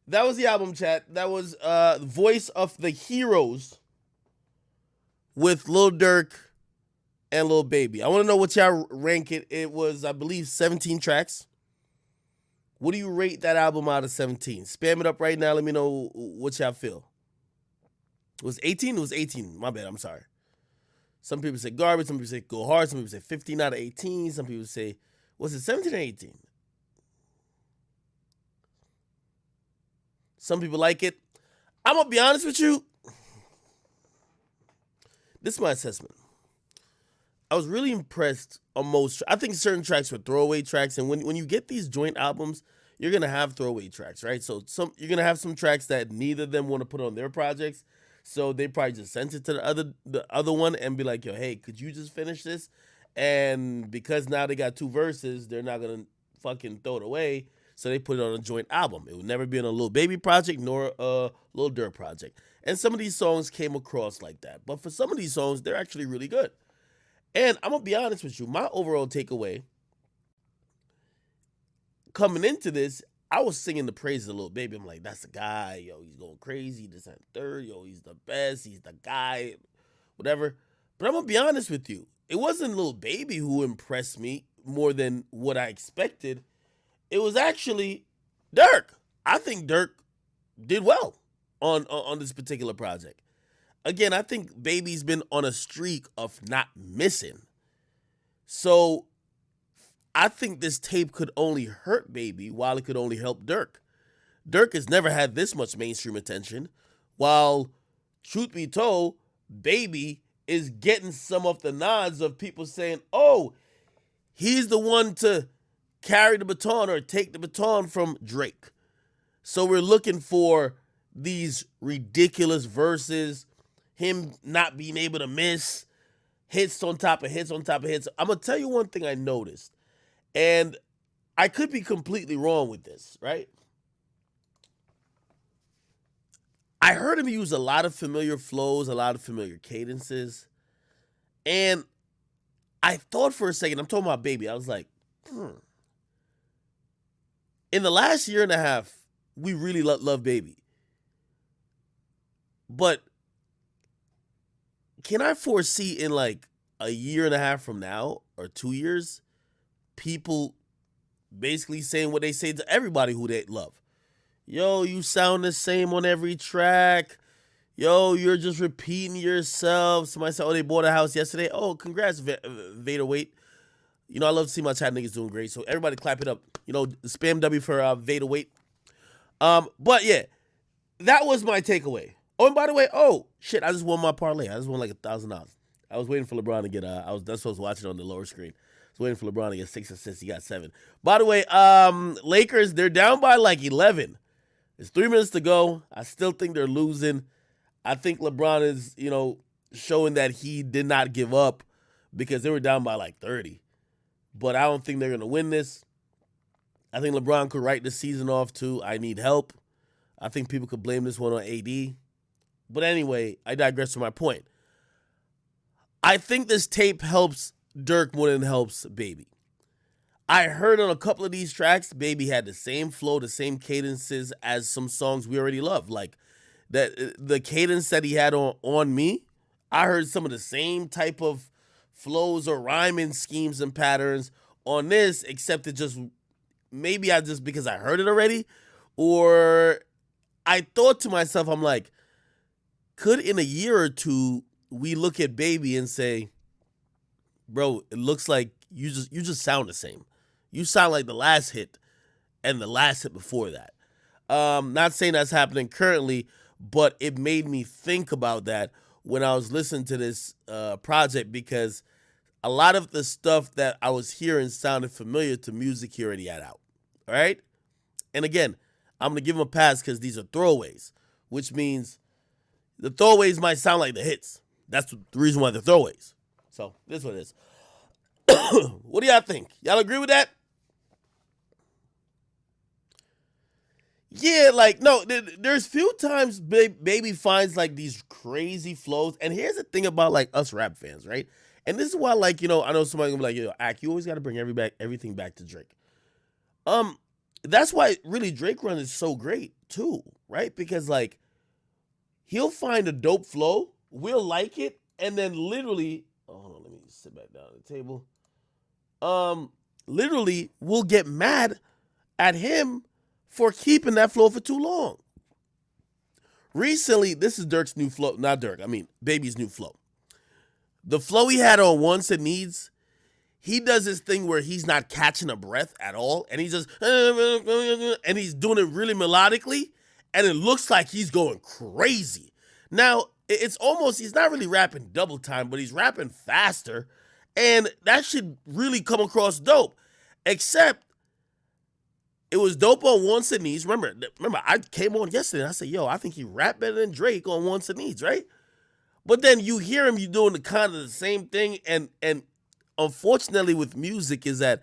That was the album, chat. That was Voice of the Heroes with Lil Durk and Lil Baby. I want to know what y'all rank it. It was, I believe, 17 tracks. What do you rate that album out of 17? Spam it up right now. Let me know what y'all feel. It was 18? It was 18. My bad. I'm sorry. Some people say garbage. Some people say go hard. Some people say 15 out of 18. Some people say, was it 17 or 18? Some people like it. I'm going to be honest with you. This is my assessment. I was really impressed on most. I think certain tracks were throwaway tracks, and when you get these joint albums, you're gonna have throwaway tracks, right? So you're gonna have some tracks that neither of them want to put on their projects, so they probably just sent it to the other one and be like, "Yo, hey, could you just finish this?" And because now they got two verses, they're not gonna fucking throw it away, so they put it on a joint album. It would never be on a Little Baby project nor a Little Durk project. And some of these songs came across like that, but for some of these songs, they're actually really good. And I'm gonna be honest with you, my overall takeaway coming into this, I was singing the praises of Lil Baby. I'm like, that's the guy, yo, he's going crazy, this and third, yo, he's the best, he's the guy, whatever. But I'm gonna be honest with you, it wasn't Lil Baby who impressed me more than what I expected. It was actually Durk. I think Durk did well on this particular project. Again, I think Baby's been on a streak of not missing. So I think this tape could only hurt Baby while it could only help Durk. Durk has never had this much mainstream attention, while, truth be told, Baby is getting some of the nods of people saying, oh, he's the one to carry the baton or take the baton from Drake. So we're looking for these ridiculous verses, him not being able to miss, hits on top of hits on top of hits. I'm going to tell you one thing I noticed, and I could be completely wrong with this, right? I heard him use a lot of familiar flows, a lot of familiar cadences, and I thought for a second, I'm talking about Baby, I was like, in the last year and a half, we really love Baby. But can I foresee in like a year and a half from now or 2 years, people basically saying what they say to everybody who they love? Yo, you sound the same on every track. Yo, you're just repeating yourself. Somebody said, oh, they bought a house yesterday. Oh, congrats, Vader Wait. You know, I love to see my chat niggas doing great. So everybody clap it up. You know, spam W for Vader Wait. But yeah, that was my takeaway. Oh, and by the way, oh shit, I just won my parlay. I just won like $1,000. I was waiting for LeBron to get. That's what I was watching on the lower screen. I was waiting for LeBron to get 6 assists. He got 7. By the way, Lakers, they're down by like 11. There's 3 minutes to go. I still think they're losing. I think LeBron is, showing that he did not give up because they were down by like 30. But I don't think they're gonna win this. I think LeBron could write the season off too. I need help. I think people could blame this one on AD. But anyway, I digress from my point. I think this tape helps Durk more than it helps Baby. I heard on a couple of these tracks, Baby had the same flow, the same cadences as some songs we already love. Like the cadence that he had on Me, I heard some of the same type of flows or rhyming schemes and patterns on this, except it just, maybe I just, because I heard it already, or I thought to myself, I'm like, could in a year or two we look at Baby and say, bro, it looks like you just sound the same. You sound like the last hit and the last hit before that. Not saying that's happening currently, but it made me think about that when I was listening to this project, because a lot of the stuff that I was hearing sounded familiar to music he already had out. All right? And again, I'm going to give him a pass because these are throwaways, which means the throwaways might sound like the hits. That's the reason why they're throwaways. So, this is what it is. What do y'all think? Y'all agree with that? Yeah, like, no, there's few times Baby finds like these crazy flows. And here's the thing about like us rap fans, right? And this is why, like, I know somebody gonna be like, Ak, you always gotta bring everything back to Drake. that's why really Drake run is so great too, right? Because like he'll find a dope flow, we'll like it, and then literally, oh, hold on, let me sit back down at the table. Um, Literally, we'll get mad at him for keeping that flow for too long. Recently, this is Dirk's new flow, not Dirk, I mean Baby's new flow. The flow he had on Wants and Needs, he does this thing where he's not catching a breath at all, and he's just and he's doing it really melodically, and it looks like he's going crazy. Now it's almost he's not really rapping double time, but he's rapping faster, and that should really come across dope. Except it was dope on Wants and Needs. Remember, I came on yesterday and I said, "Yo, I think he rap better than Drake on Wants and Needs," right? But then you hear him, you doing the kind of the same thing, and unfortunately with music is that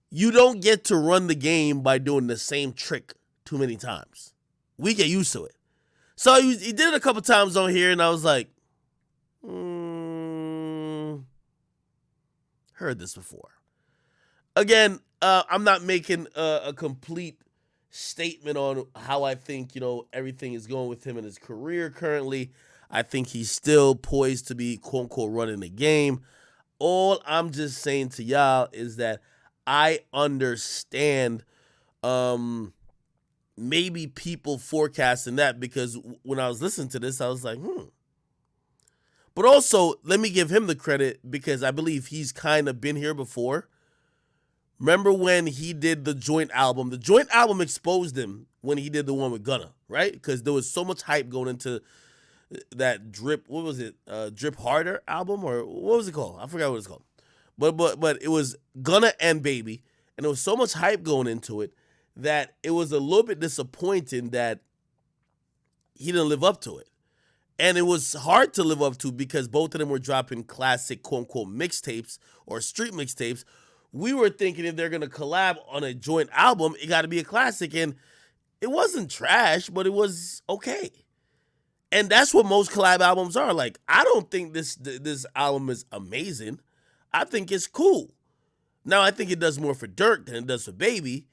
you don't get to run the game by doing the same trick too many times. We get used to it. So he did it a couple times on here, and I was like, heard this before. Again, I'm not making a complete statement on how I think everything is going with him in his career currently. I think he's still poised to be quote unquote running the game. All I'm just saying to y'all is that I understand maybe people forecasting that, because when I was listening to this, I was like, But also, let me give him the credit because I believe he's kind of been here before. Remember when he did the joint album? The joint album exposed him when he did the one with Gunna, right? Because there was so much hype going into that Drip, what was it? Drip Harder album, or what was it called? I forgot what it's called. But it was Gunna and Baby, and there was so much hype going into it that it was a little bit disappointing that he didn't live up to it. And it was hard to live up to because both of them were dropping classic quote unquote mixtapes or street mixtapes. We were thinking if they're gonna collab on a joint album, it gotta be a classic. And it wasn't trash, but it was okay. And that's what most collab albums are. Like, I don't think this album is amazing. I think it's cool. Now, I think it does more for Durk than it does for Baby.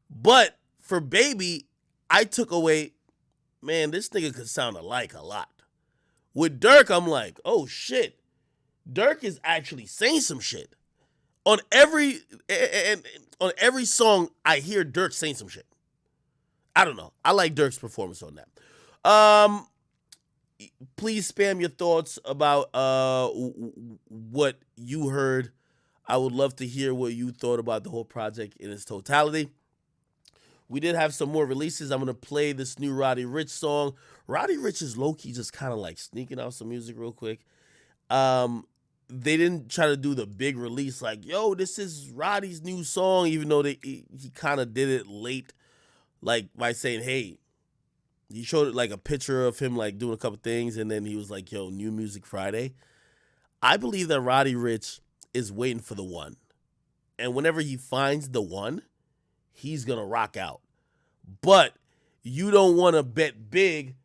But for Baby, I took away, man, this nigga could sound alike a lot. With Durk, I'm like, oh shit. Durk is actually saying some shit. On every song, I hear Durk saying some shit. I don't know. I like Durk's performance on that. Please spam your thoughts about what you heard. I would love to hear what you thought about the whole project in its totality. We did have some more releases. I'm gonna play this new Roddy Ricch song. Roddy Ricch is low-key just kind of like sneaking out some music real quick. They didn't try to do the big release like, yo, this is Roddy's new song, even though he kind of did it late, like by saying, hey, he showed it like a picture of him like doing a couple things, and then he was like, yo, New Music Friday. I believe that Roddy Ricch is waiting for the one. And whenever he finds the one, he's going to rock out. But you don't want to bet big,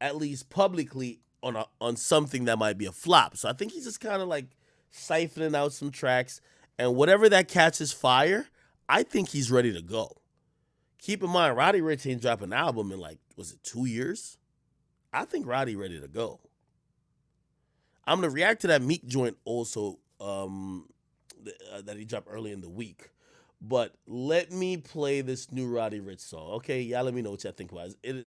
at least publicly, on something that might be a flop. So I think he's just kind of like siphoning out some tracks. And whatever that catches fire, I think he's ready to go. Keep in mind, Roddy Ricch ain't dropped an album in like, was it 2 years? I think Roddy ready to go. I'm going to react to that Meek joint also that he dropped early in the week. But let me play this new Roddy Ricch song. Okay, y'all let me know what y'all think about it.